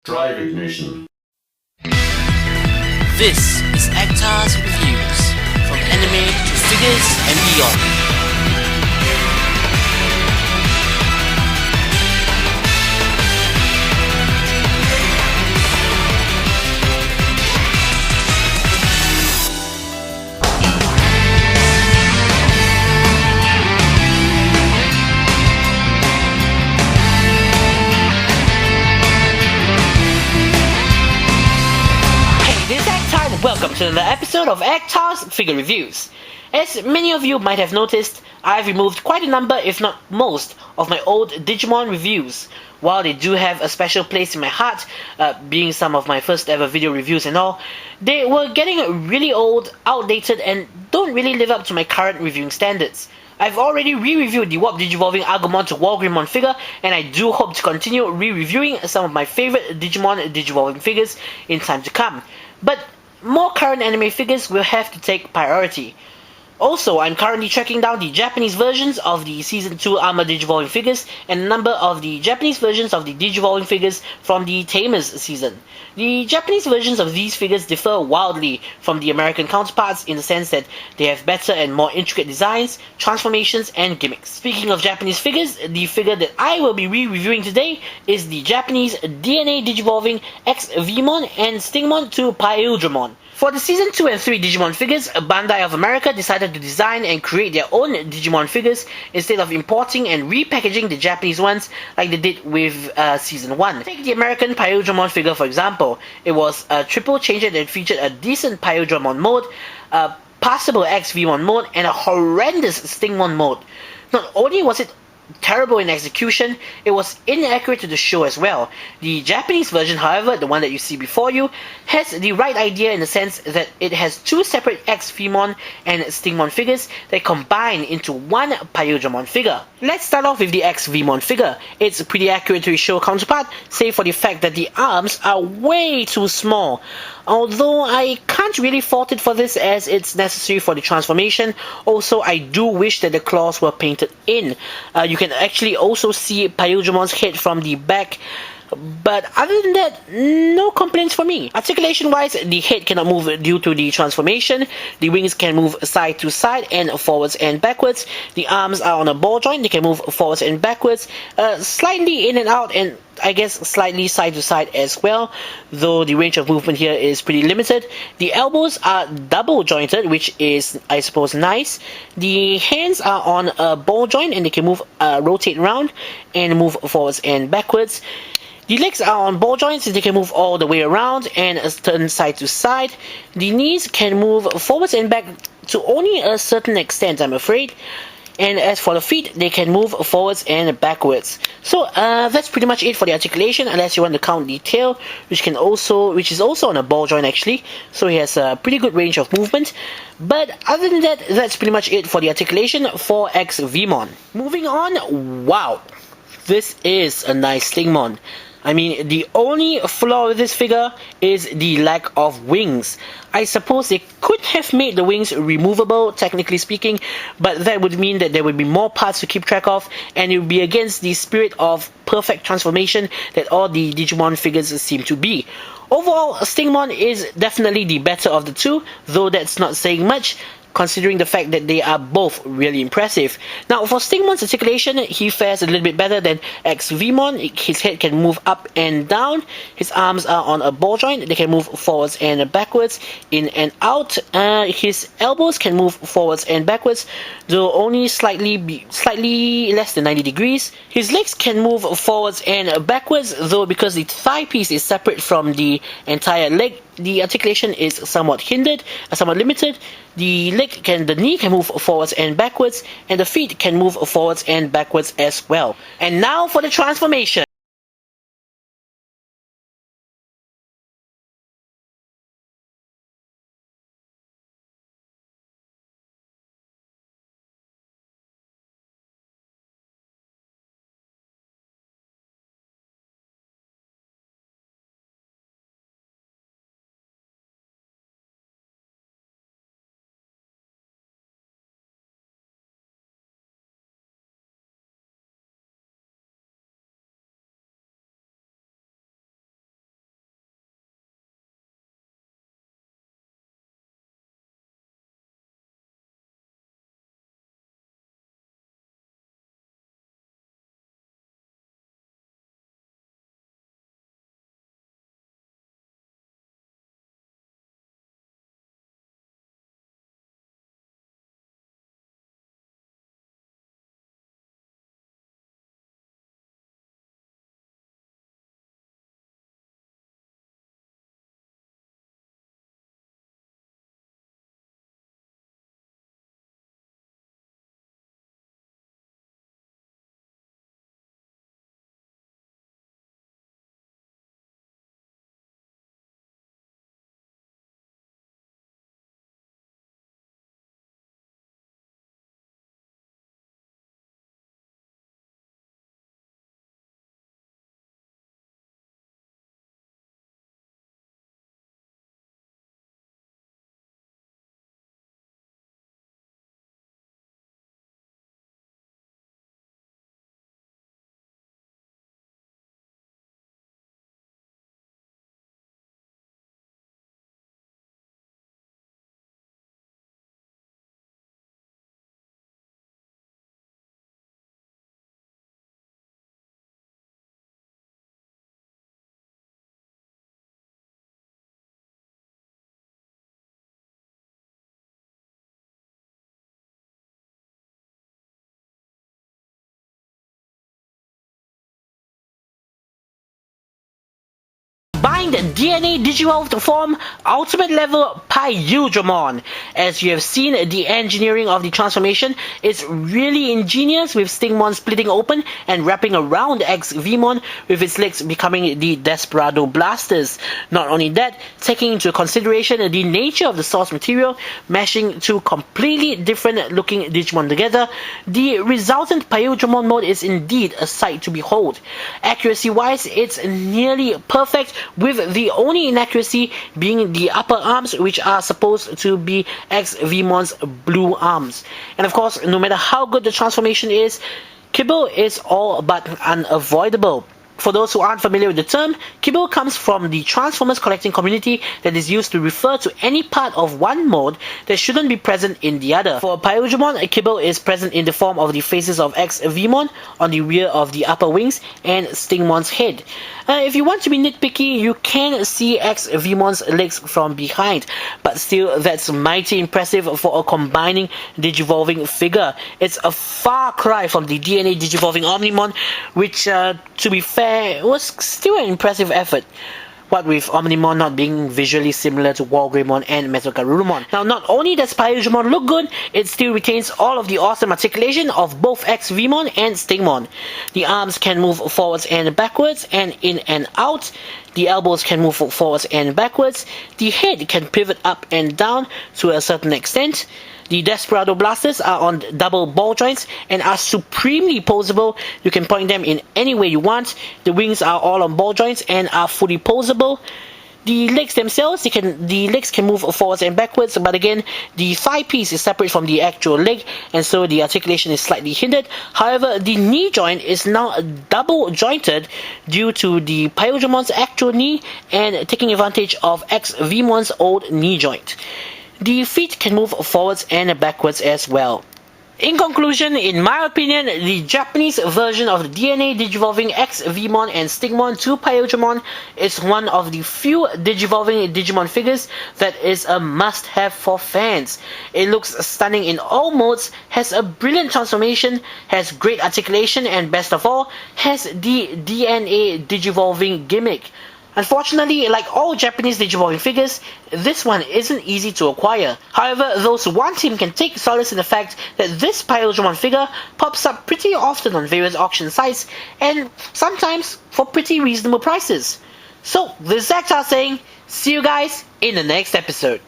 Drive ignition. This is Actar's Reviews, from anime to figures and beyond. Welcome to another episode of Actar's Figure Reviews. As many of you might have noticed, I've removed quite a number, if not most, of my old Digimon reviews. While they do have a special place in my heart, being some of my first ever video reviews and all, they were getting really old, outdated, and don't really live up to my current reviewing standards. I've already re-reviewed the Warp Digivolving Agumon to Paildramon figure, and I do hope to continue re-reviewing some of my favorite Digimon Digivolving figures in time to come. But more current anime figures will have to take priority. Also, I'm currently tracking down the Japanese versions of the Season 2 Armor Digivolving figures and a number of the Japanese versions of the Digivolving figures from the Tamers season. The Japanese versions of these figures differ wildly from the American counterparts in the sense that they have better and more intricate designs, transformations, and gimmicks. Speaking of Japanese figures, the figure that I will be re-reviewing today is the Japanese DNA Digivolving ExVeemon and Stingmon to Paildramon. For the Season 2 and 3 Digimon figures, Bandai of America decided to design and create their own Digimon figures instead of importing and repackaging the Japanese ones like they did with Season 1. Take the American Paildramon figure for example. It was a triple changer that featured a decent Paildramon mode, a passable ExVeemon mode, and a horrendous Stingmon mode. Not only was it terrible in execution, it was inaccurate to the show as well. The Japanese version, however, the one that you see before you, has the right idea in the sense that it has two separate ExVeemon and Stingmon figures that combine into one Paildramon figure. Let's start off with the ExVeemon figure. It's pretty accurate to its show counterpart, save for the fact that the arms are way too small. Although I can't really fault it for this as it's necessary for the transformation. Also, I do wish that the claws were painted in. You can actually also see Paildramon's head from the back. But other than that, no complaints for me. Articulation wise, the head cannot move due to the transformation. The wings can move side to side and forwards and backwards. The arms are on a ball joint, they can move forwards and backwards, slightly in and out, and I guess slightly side to side as well, though the range of movement here is pretty limited. The elbows are double jointed, which is, I suppose, nice. The hands are on a ball joint and they can move, rotate around and move forwards and backwards. The legs are on ball joints, so they can move all the way around and turn side to side. The knees can move forwards and back to only a certain extent, I'm afraid. And as for the feet, they can move forwards and backwards. So that's pretty much it for the articulation, unless you want to count the tail, which is also on a ball joint actually. So he has a pretty good range of movement. But other than that, that's pretty much it for the articulation for ExVeemon. Moving on, wow, this is a nice Stingmon. I mean, the only flaw with this figure is the lack of wings. I suppose they could have made the wings removable, technically speaking, but that would mean that there would be more parts to keep track of, and it would be against the spirit of perfect transformation that all the Digimon figures seem to be. Overall, Stingmon is definitely the better of the two, though that's not saying much, considering the fact that they are both really impressive. Now, for Stingmon's articulation, he fares a little bit better than ExVeemon. His head can move up and down. His arms are on a ball joint. They can move forwards and backwards, in and out. His elbows can move forwards and backwards, though only slightly less than 90 degrees. His legs can move forwards and backwards, though because the thigh piece is separate from the entire leg, the articulation is somewhat limited. The knee can move forwards and backwards, and the feet can move forwards and backwards as well. And now for the transformation. find DNA Digivolved form Ultimate Level Paildramon. As you have seen, the engineering of the transformation is really ingenious, with Stingmon splitting open and wrapping around ExVeemon, with its legs becoming the Desperado blasters. Not only that, taking into consideration the nature of the source material, mashing two completely different looking Digimon together, the resultant Paildramon mode is indeed a sight to behold. Accuracy wise, it's nearly perfect, with the only inaccuracy being the upper arms, which are supposed to be ExVeemon's blue arms. And of course, no matter how good the transformation is, kibble is all but unavoidable. For those who aren't familiar with the term, kibble comes from the Transformers collecting community that is used to refer to any part of one mode that shouldn't be present in the other. For Paildramon, a kibble is present in the form of the faces of ExVeemon on the rear of the upper wings and Stingmon's head. If you want to be nitpicky, you can see ExVeemon's legs from behind, but still, that's mighty impressive for a combining Digivolving figure. It's a far cry from the DNA Digivolving Omnimon, which, to be fair, was still an impressive effort. What with Omnimon not being visually similar to Wargreymon and Mesogarurumon. Now, not only does Paildramon look good, it still retains all of the awesome articulation of both ExVeemon and Stingmon. The arms can move forwards and backwards and in and out. The elbows can move forwards and backwards. The head can pivot up and down to a certain extent. The Desperado blasters are on double ball joints and are supremely poseable. You can point them in any way you want. The wings are all on ball joints and are fully poseable. The legs themselves, the legs can move forwards and backwards, but again, the thigh piece is separate from the actual leg, and so the articulation is slightly hindered. However, the knee joint is now double jointed due to the Paildramon's actual knee and taking advantage of ExVeemon's old knee joint. The feet can move forwards and backwards as well. In conclusion, in my opinion, the Japanese version of the DNA Digivolving ExVeemon and Stingmon to Paildramon is one of the few Digivolving Digimon figures that is a must-have for fans. It looks stunning in all modes, has a brilliant transformation, has great articulation, and best of all, has the DNA Digivolving gimmick. Unfortunately, like all Japanese Digivolving figures, this one isn't easy to acquire. However, those who want him can take solace in the fact that this Paildramon figure pops up pretty often on various auction sites, and sometimes for pretty reasonable prices. So, this is Zachar saying, see you guys in the next episode.